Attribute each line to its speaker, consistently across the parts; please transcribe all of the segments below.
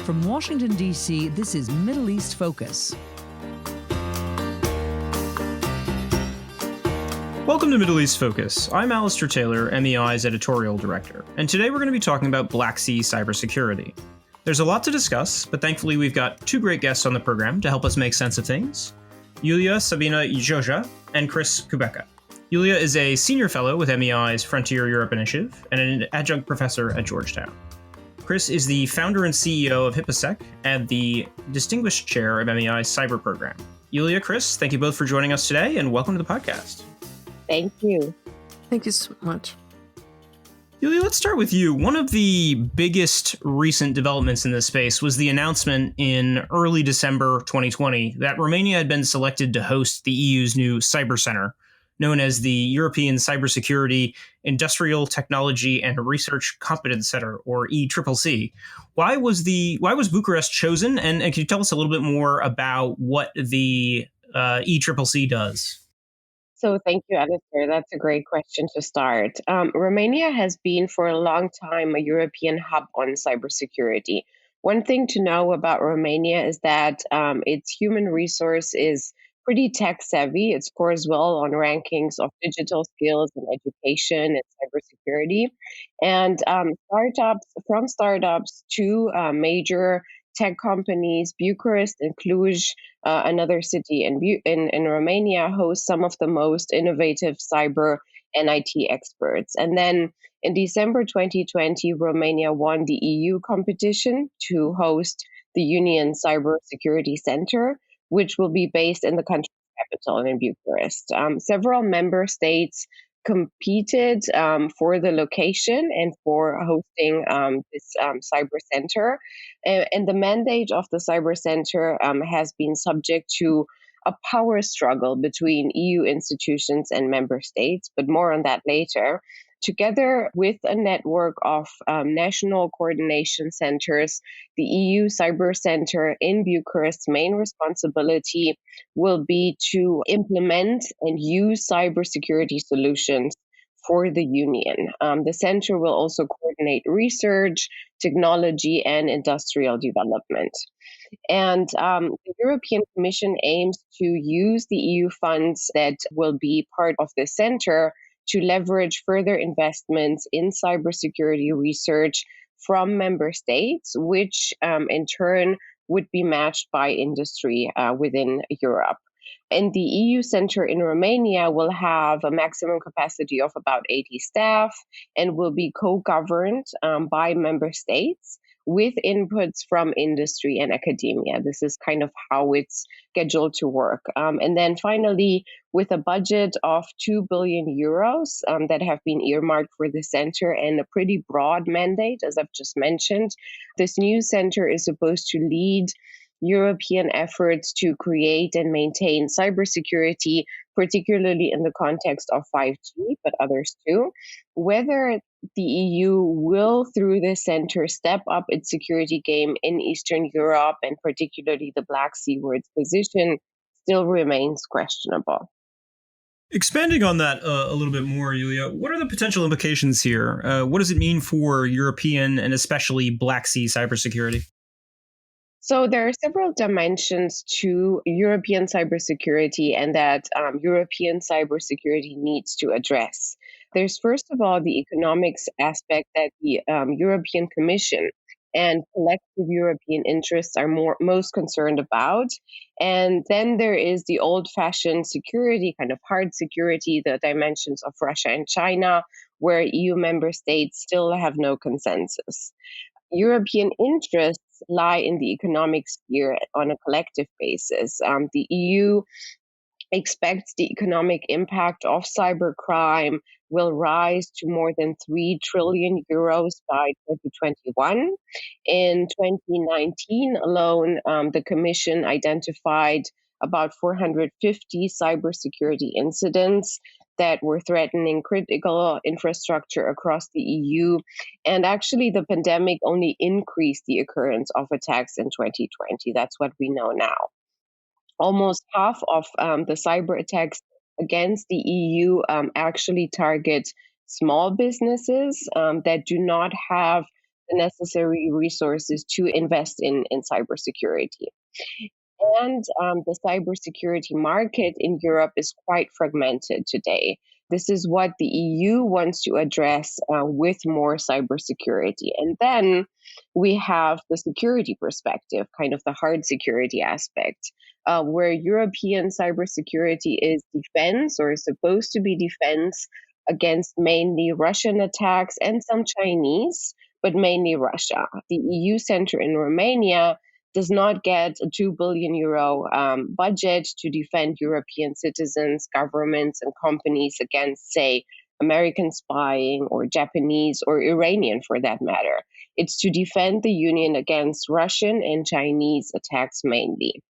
Speaker 1: From Washington, D.C., this is Middle East Focus.
Speaker 2: Welcome to Middle East Focus. I'm Alistair Taylor, MEI's editorial director, and today we're going to be talking about Black Sea cybersecurity. There's a lot to discuss, but thankfully we've got two great guests on the program to help us make sense of things. Iulia-Sabina Joja and Kubecka. Iulia is a senior fellow with MEI's Frontier Europe Initiative and an adjunct professor at Georgetown. Chris is the founder and CEO of HIPAASEC and the distinguished chair of MEI's cyber program. Iulia, Chris, thank you both for joining us today, and welcome to the podcast.
Speaker 3: Thank you.
Speaker 4: Thank you so much.
Speaker 2: Iulia, let's start with you. One of the biggest recent developments in this space was the announcement in early December 2020 that Romania had been selected to host the EU's new cyber center, known as the European Cybersecurity, Industrial Technology and Research Competence Center, or ECCC. Why was Bucharest chosen? And can you tell us a little bit more about what the ECCC does?
Speaker 3: So thank you, Alistair. That's a great question to start. Romania has been for a long time a European hub on cybersecurity. One thing to know about Romania is that its human resource is pretty tech savvy. It scores well on rankings of digital skills and education and cybersecurity. And startups to major tech companies, Bucharest and Cluj, another city in Romania, host some of the most innovative cyber and IT experts. And then in December 2020, Romania won the EU competition to host the Union Cybersecurity Center, which will be based in the country's capital in Bucharest. Several member states competed for the location and for hosting this cyber center. And the mandate of the cyber center has been subject to a power struggle between EU institutions and member states, but more on that later. Together with a network of national coordination centers, the EU Cyber Center in Bucharest's main responsibility will be to implement and use cybersecurity solutions for the Union. The center will also coordinate research, technology, and industrial development. And the European Commission aims to use the EU funds that will be part of the center to leverage further investments in cybersecurity research from member states, which in turn would be matched by industry within Europe. And the EU Center in Romania will have a maximum capacity of about 80 staff and will be co-governed by member states with inputs from industry and academia. This is kind of how it's scheduled to work. And then finally, with a budget of 2 billion euros that have been earmarked for the center and a pretty broad mandate, as I've just mentioned, this new center is supposed to lead European efforts to create and maintain cybersecurity, particularly in the context of 5G, but others too. Whether the EU will, through this center, step up its security game in Eastern Europe and particularly the Black Sea, where its position still remains questionable.
Speaker 2: Expanding on that a little bit more, Iulia, what are the potential implications here? What does it mean for European and especially Black Sea cybersecurity?
Speaker 3: So there are several dimensions to European cybersecurity and that European cybersecurity needs to address. There's first of all the economics aspect that the European Commission and collective European interests are most concerned about. And then there is the old-fashioned security, kind of hard security, the dimensions of Russia and China, where EU member states still have no consensus. European interests lie in the economic sphere on a collective basis. The EU expects the economic impact of cybercrime will rise to more than 3 trillion euros by 2021. In 2019 alone, the Commission identified about 450 cybersecurity incidents that were threatening critical infrastructure across the EU. And actually, the pandemic only increased the occurrence of attacks in 2020. That's what we know now. Almost half of the cyber attacks against the EU actually target small businesses that do not have the necessary resources to invest in cybersecurity. And the cybersecurity market in Europe is quite fragmented today. This is what the EU wants to address with more cybersecurity. And then we have the security perspective, kind of the hard security aspect, where European cybersecurity is defense or is supposed to be defense against mainly Russian attacks and some Chinese, but mainly Russia. The EU Center in Romania does not get a 2 billion euro budget to defend European citizens, governments, and companies against, say, American spying or Japanese or Iranian for that matter. It's to defend the Union against Russian and Chinese attacks mainly.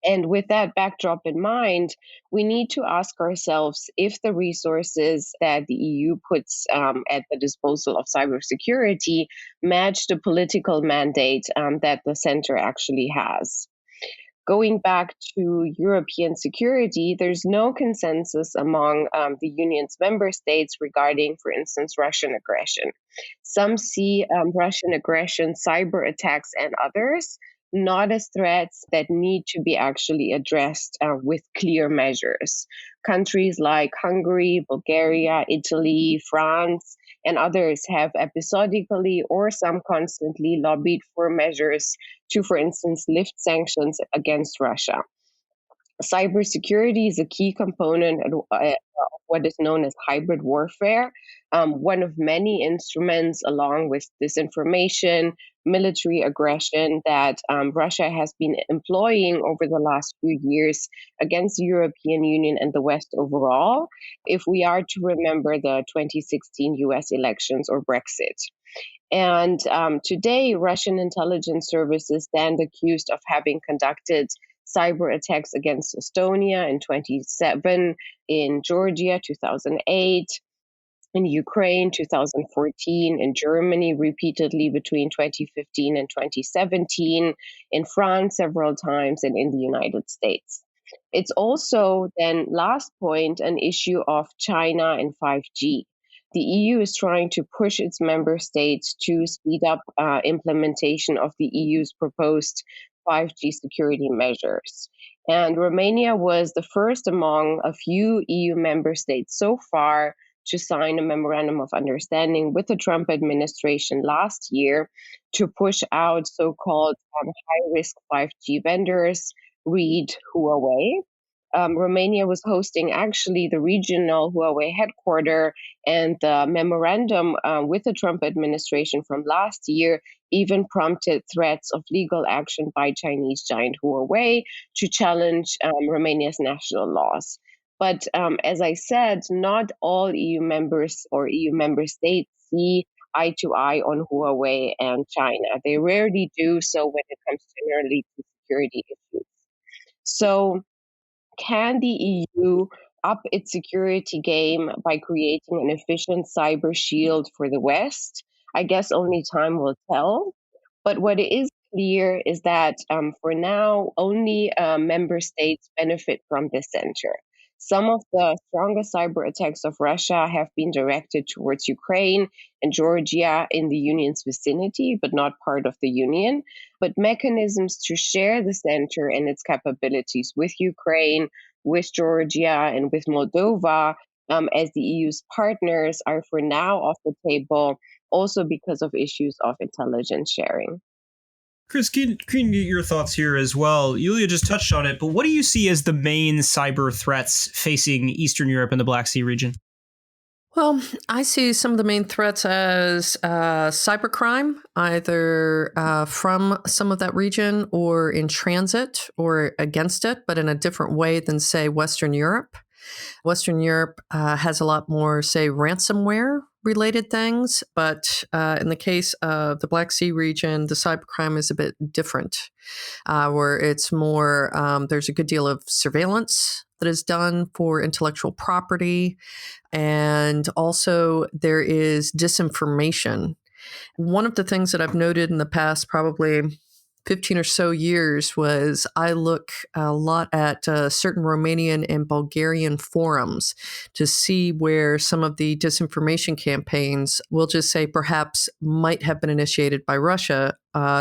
Speaker 3: And with that backdrop in mind, we need to ask ourselves if the resources that the EU puts at the disposal of cybersecurity match the political mandate that the center actually has. Going back to European security, there's no consensus among the Union's member states regarding, for instance, Russian aggression. Some see Russian aggression, cyber attacks, and others not as threats that need to be actually addressed with clear measures. Countries like Hungary, Bulgaria, Italy, France, and others have episodically or some constantly lobbied for measures to, for instance, lift sanctions against Russia. Cybersecurity is a key component of what is known as hybrid warfare, one of many instruments along with disinformation, military aggression that Russia has been employing over the last few years against the European Union and the West overall, if we are to remember the 2016 US elections or Brexit. And today, Russian intelligence services stand accused of having conducted cyber attacks against Estonia in 2007, in Georgia 2008, in Ukraine 2014, in Germany repeatedly between 2015 and 2017, in France several times, and in the United States. It's also then, last point, an issue of China and 5G. The EU is trying to push its member states to speed up implementation of the EU's proposed 5G security measures. And Romania was the first among a few EU member states so far to sign a memorandum of understanding with the Trump administration last year to push out so-called high-risk 5G vendors, read Huawei. Romania was hosting actually the regional Huawei headquarters, and the memorandum with the Trump administration from last year even prompted threats of legal action by Chinese giant Huawei to challenge Romania's national laws. But as I said, not all EU members or EU member states see eye to eye on Huawei and China. They rarely do so when it comes generally to security issues. So can the EU up its security game by creating an efficient cyber shield for the West? I guess only time will tell. But what is clear is that for now, only member states benefit from this center. Some of the strongest cyber attacks of Russia have been directed towards Ukraine and Georgia in the Union's vicinity, but not part of the Union. But mechanisms to share the center and its capabilities with Ukraine, with Georgia, and with Moldova as the EU's partners are for now off the table, also because of issues of intelligence sharing.
Speaker 2: Chris, can get your thoughts here as well. Iulia just touched on it, but what do you see as the main cyber threats facing Eastern Europe and the Black Sea region?
Speaker 4: Well, I see some of the main threats as cybercrime, either from some of that region or in transit or against it, but in a different way than, say, Western Europe. Western Europe has a lot more, say, ransomware related things, but in the case of the Black Sea region, the cybercrime is a bit different, where it's more, there's a good deal of surveillance that is done for intellectual property, and also there is disinformation. One of the things that I've noted in the past probably 15 or so years was I look a lot at certain Romanian and Bulgarian forums to see where some of the disinformation campaigns, we'll just say perhaps might have been initiated by Russia.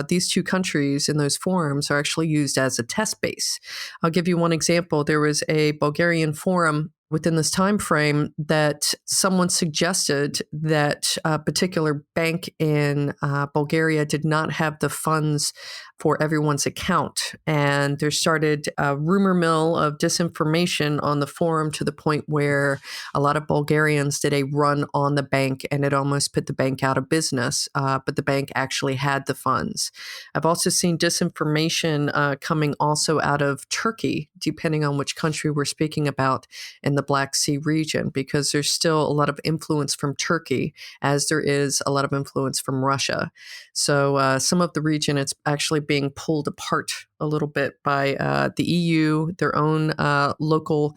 Speaker 4: These two countries in those forums are actually used as a test base. I'll give you one example. There was a Bulgarian forum within this time frame that someone suggested that a particular bank in Bulgaria did not have the funds for everyone's account. And there started a rumor mill of disinformation on the forum to the point where a lot of Bulgarians did a run on the bank and it almost put the bank out of business. But the bank actually had the funds. I've also seen disinformation coming also out of Turkey, depending on which country we're speaking about in the Black Sea region, because there's still a lot of influence from Turkey, as there is a lot of influence from Russia. So some of the region, it's actually being pulled apart a little bit by the EU, their own local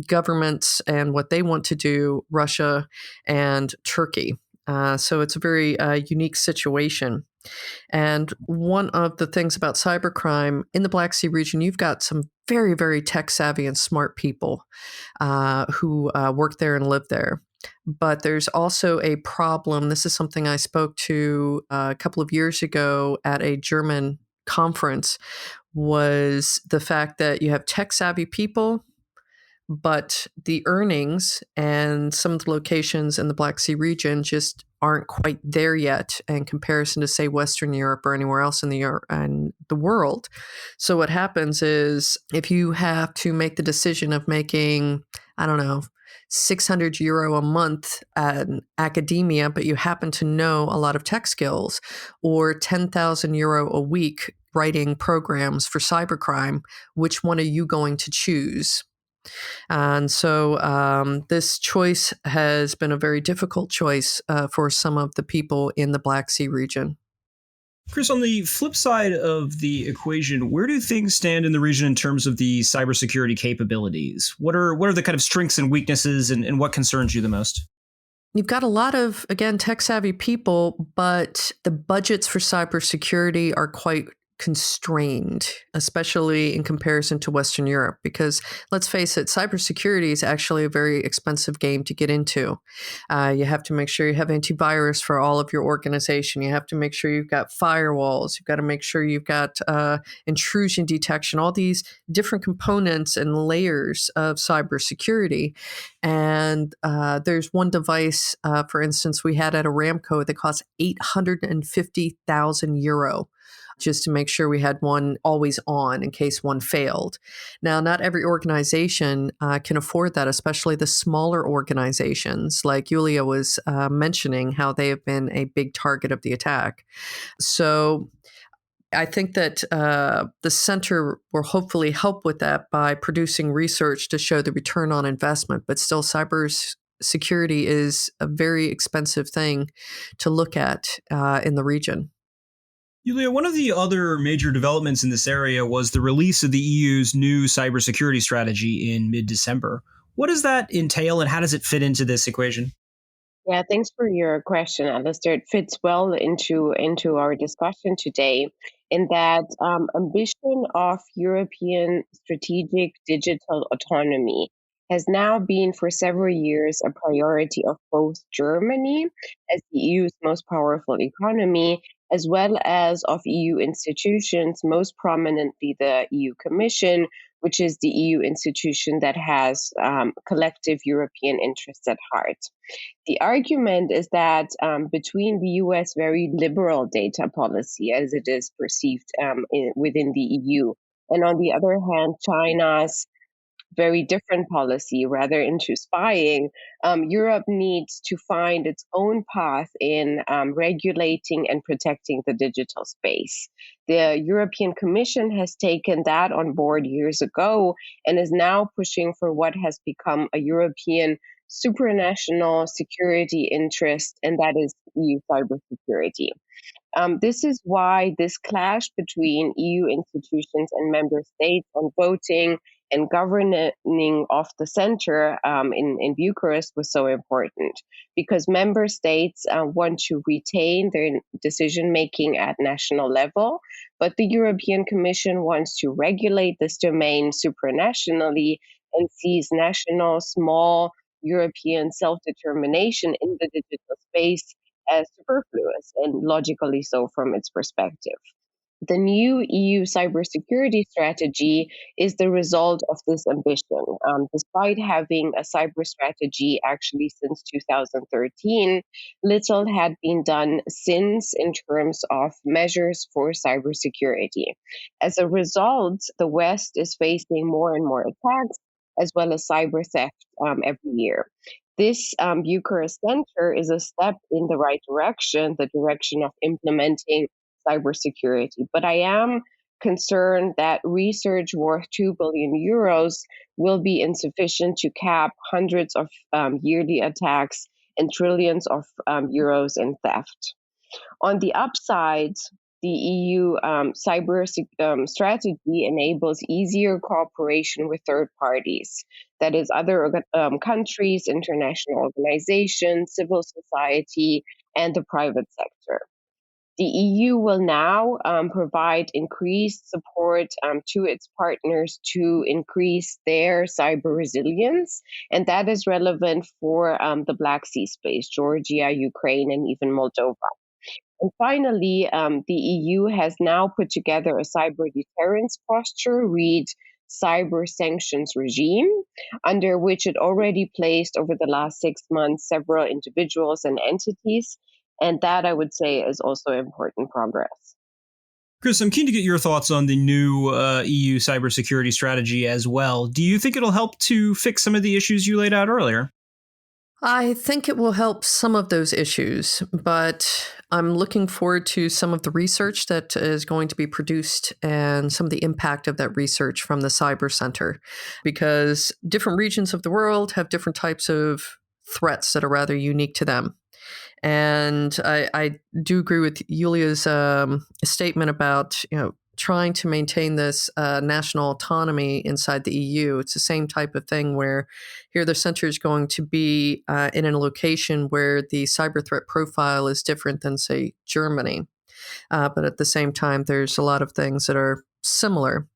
Speaker 4: governments, and what they want to do, Russia and Turkey. So it's a very unique situation. And one of the things about cybercrime in the Black Sea region, you've got some very, very tech savvy and smart people who work there and live there. But there's also a problem. This is something I spoke to a couple of years ago at a German conference, was the fact that you have tech savvy people, but the earnings and some of the locations in the Black Sea region just aren't quite there yet in comparison to, say, Western Europe or anywhere else in the world. So what happens is if you have to make the decision of making, I don't know, 600 euro a month at academia, but you happen to know a lot of tech skills, or 10,000 euro a week writing programs for cybercrime, which one are you going to choose? And so this choice has been a very difficult choice for some of the people in the Black Sea region.
Speaker 2: Chris, on the flip side of the equation, where do things stand in the region in terms of the cybersecurity capabilities? What are the kind of strengths and weaknesses, and what concerns you the most?
Speaker 4: You've got a lot of, again, tech-savvy people, but the budgets for cybersecurity are quite constrained, especially in comparison to Western Europe, because let's face it, cybersecurity is actually a very expensive game to get into. You have to make sure you have antivirus for all of your organization. You have to make sure you've got firewalls. You've got to make sure you've got intrusion detection, all these different components and layers of cybersecurity. And there's one device, for instance, we had at Aramco that cost 850,000 euro. Just to make sure we had one always on in case one failed. Now, not every organization can afford that, especially the smaller organizations, like Iulia was mentioning, how they have been a big target of the attack. So I think that the center will hopefully help with that by producing research to show the return on investment, but still cybersecurity is a very expensive thing to look at in the region.
Speaker 2: Iulia, one of the other major developments in this area was the release of the EU's new cybersecurity strategy in mid-December. What does that entail, and how does it fit into this equation?
Speaker 3: Yeah, thanks for your question, Alistair. It fits well into our discussion today, in that ambition of European strategic digital autonomy has now been for several years a priority of both Germany, as the EU's most powerful economy, as well as of EU institutions, most prominently the EU Commission, which is the EU institution that has collective European interests at heart. The argument is that between the US very liberal data policy, as it is perceived within the EU, and on the other hand, China's very different policy, rather into spying, Europe needs to find its own path in regulating and protecting the digital space. The European Commission has taken that on board years ago and is now pushing for what has become a European supranational security interest, and that is EU cybersecurity. This is why this clash between EU institutions and member states on voting and governing of the center in Bucharest was so important because member states want to retain their decision making at national level, but the European Commission wants to regulate this domain supranationally and sees national small European self-determination in the digital space as superfluous, and logically so from its perspective. The new EU cybersecurity strategy is the result of this ambition. Despite having a cyber strategy actually since 2013, little had been done since in terms of measures for cybersecurity. As a result, the West is facing more and more attacks as well as cyber theft every year. This Bucharest Center is a step in the right direction, the direction of implementing cybersecurity. But I am concerned that research worth 2 billion euros will be insufficient to cap hundreds of yearly attacks and trillions of euros in theft. On the upside, the EU cyber strategy enables easier cooperation with third parties, that is, other countries, international organizations, civil society, and the private sector. The EU will now provide increased support to its partners to increase their cyber resilience, and that is relevant for the Black Sea space, Georgia, Ukraine, and even Moldova. And finally, the EU has now put together a cyber deterrence posture, read cyber sanctions regime, under which it already placed over the last 6 months several individuals and entities. And that, I would say, is also important progress.
Speaker 2: Chris, I'm keen to get your thoughts on the new EU cybersecurity strategy as well. Do you think it'll help to fix some of the issues you laid out earlier?
Speaker 4: I think it will help some of those issues, but I'm looking forward to some of the research that is going to be produced and some of the impact of that research from the Cyber Center, because different regions of the world have different types of threats that are rather unique to them. And I do agree with Iulia's statement about, trying to maintain this national autonomy inside the EU. It's the same type of thing where here the center is going to be in a location where the cyber threat profile is different than, say, Germany. But at the same time, there's a lot of things that are similar.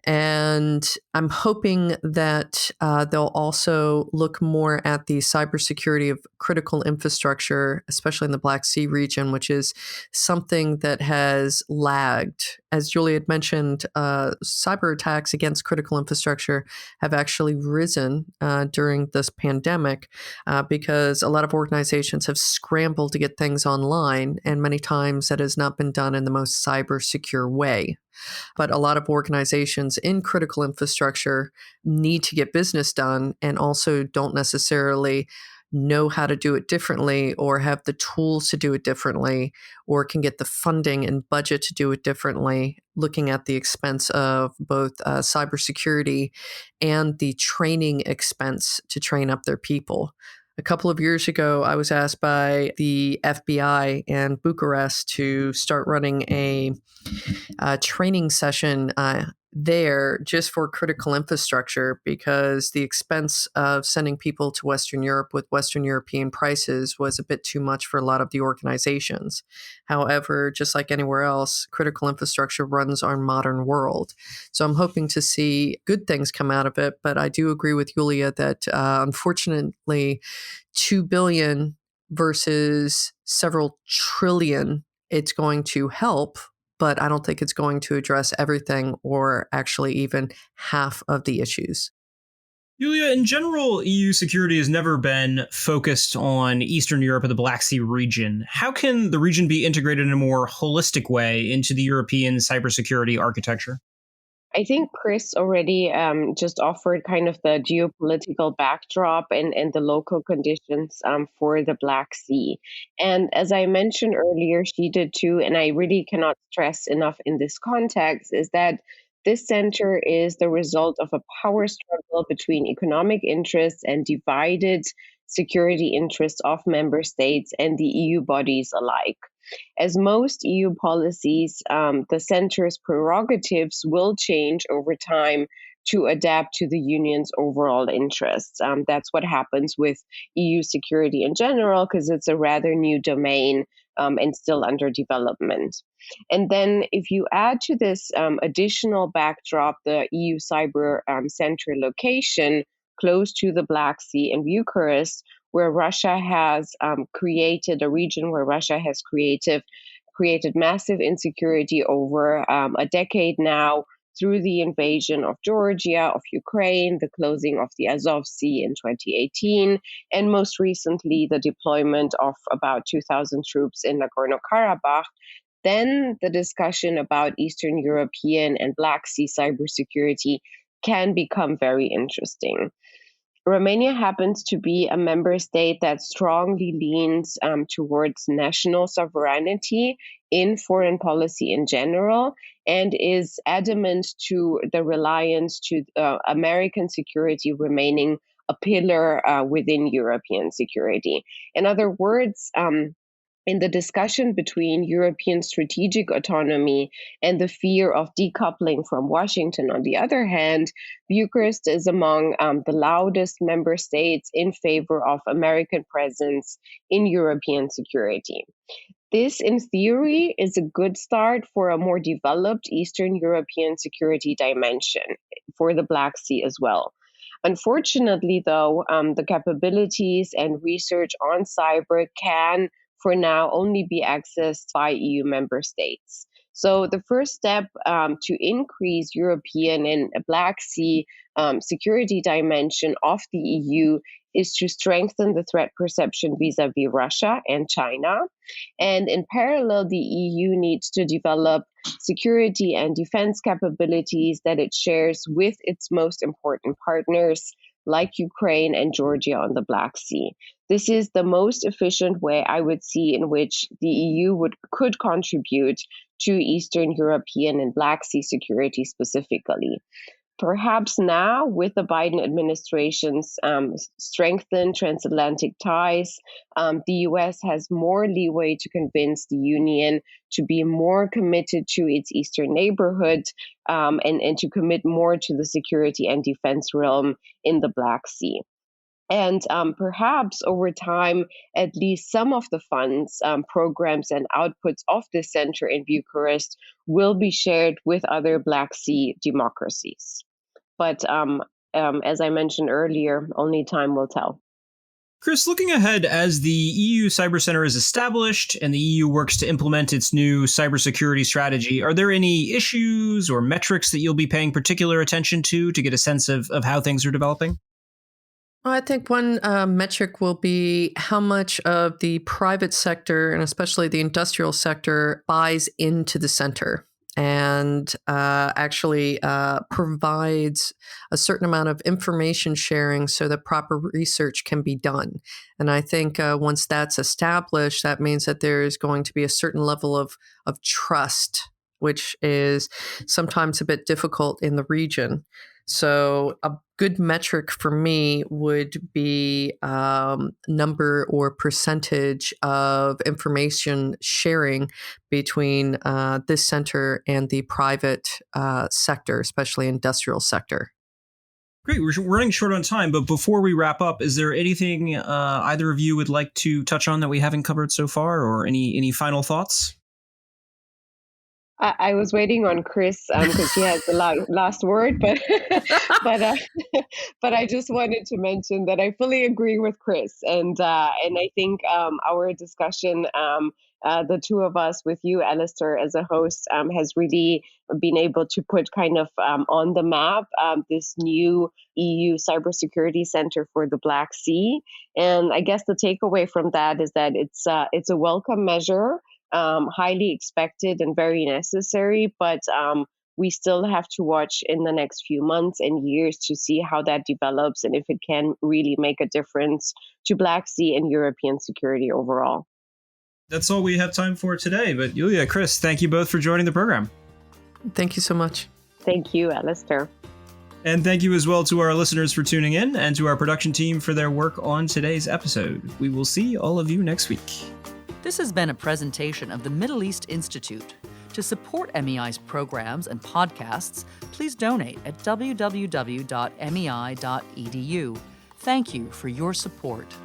Speaker 4: And I'm hoping that they'll also look more at the cybersecurity of critical infrastructure, especially in the Black Sea region, which is something that has lagged. As Julia had mentioned, cyber attacks against critical infrastructure have actually risen during this pandemic because a lot of organizations have scrambled to get things online, and many times that has not been done in the most cyber secure way. But a lot of organizations in critical infrastructure need to get business done and also don't necessarily know how to do it differently or have the tools to do it differently or can get the funding and budget to do it differently, looking at the expense of both cybersecurity and the training expense to train up their people. A couple of years ago, I was asked by the FBI in Bucharest to start running a training session there just for critical infrastructure because the expense of sending people to Western Europe with Western European prices was a bit too much for a lot of the organizations. However, just like anywhere else, critical infrastructure runs our modern world. So I'm hoping to see good things come out of it, but I do agree with Iulia that unfortunately 2 billion versus several trillion, it's going to help, but I don't think it's going to address everything or actually even half of the issues.
Speaker 2: Iulia, in general, EU security has never been focused on Eastern Europe or the Black Sea region. How can the region be integrated in a more holistic way into the European cybersecurity architecture?
Speaker 3: I think Chris already just offered kind of the geopolitical backdrop and the local conditions for the Black Sea. And as I mentioned earlier, she did too, and I really cannot stress enough in this context, is that this center is the result of a power struggle between economic interests and divided security interests of member states and the EU bodies alike. As most EU policies, the center's prerogatives will change over time to adapt to the union's overall interests. That's what happens with EU security in general, because it's a rather new domain and still under development. And then if you add to this additional backdrop, the EU Cyber Center location close to the Black Sea in Bucharest, where Russia has created a region where Russia has created massive insecurity over a decade now through the invasion of Georgia, of Ukraine, the closing of the Azov Sea in 2018, and most recently the deployment of about 2,000 troops in Nagorno-Karabakh, then the discussion about Eastern European and Black Sea cybersecurity can become very interesting. Romania happens to be a member state that strongly leans towards national sovereignty in foreign policy in general, and is adamant to the reliance to American security remaining a pillar within European security. In other words, in the discussion between European strategic autonomy and the fear of decoupling from Washington, on the other hand, Bucharest is among the loudest member states in favor of American presence in European security. This, in theory, is a good start for a more developed Eastern European security dimension for the Black Sea as well. Unfortunately, though, the capabilities and research on cyber can for now only be accessed by EU member states. So the first step to increase European and Black Sea security dimension of the EU is to strengthen the threat perception vis-a-vis Russia and China. And in parallel, the EU needs to develop security and defense capabilities that it shares with its most important partners, like Ukraine and Georgia on the Black Sea. This is the most efficient way I would see in which the EU could contribute to Eastern European and Black Sea security specifically. Perhaps now, with the Biden administration's strengthened transatlantic ties, the US has more leeway to convince the Union to be more committed to its eastern neighborhood and to commit more to the security and defense realm in the Black Sea. And perhaps over time, at least some of the funds, programs, and outputs of this center in Bucharest will be shared with other Black Sea democracies. But as I mentioned earlier, only time will tell.
Speaker 2: Chris, looking ahead as the EU Cyber Center is established and the EU works to implement its new cybersecurity strategy, are there any issues or metrics that you'll be paying particular attention to get a sense of how things are developing?
Speaker 4: I think one metric will be how much of the private sector, and especially the industrial sector, buys into the center and actually provides a certain amount of information sharing so that proper research can be done. And I think once that's established, that means that there is going to be a certain level of trust, which is sometimes a bit difficult in the region. So a good metric for me would be number or percentage of information sharing between this center and the private sector, especially industrial sector.
Speaker 2: Great. We're running short on time, but before we wrap up, is there anything either of you would like to touch on that we haven't covered so far, or any final thoughts?
Speaker 3: I was waiting on Chris because he has the last word, but but I just wanted to mention that I fully agree with Chris, and I think our discussion, the two of us with you, Alistair, as a host, has really been able to put kind of on the map this new EU Cybersecurity Center for the Black Sea, and I guess the takeaway from that is that it's a welcome measure. Highly expected and very necessary, but we still have to watch in the next few months and years to see how that develops and if it can really make a difference to Black Sea and European security overall.
Speaker 2: That's all we have time for today, but Iulia, Chris, thank you both for joining the program.
Speaker 4: Thank you so much.
Speaker 3: Thank you, Alistair.
Speaker 2: And thank you as well to our listeners for tuning in and to our production team for their work on today's episode. We will see all of you next week.
Speaker 1: This has been a presentation of the Middle East Institute.
Speaker 5: To support MEI's programs and podcasts, please donate at www.mei.edu. Thank you for your support.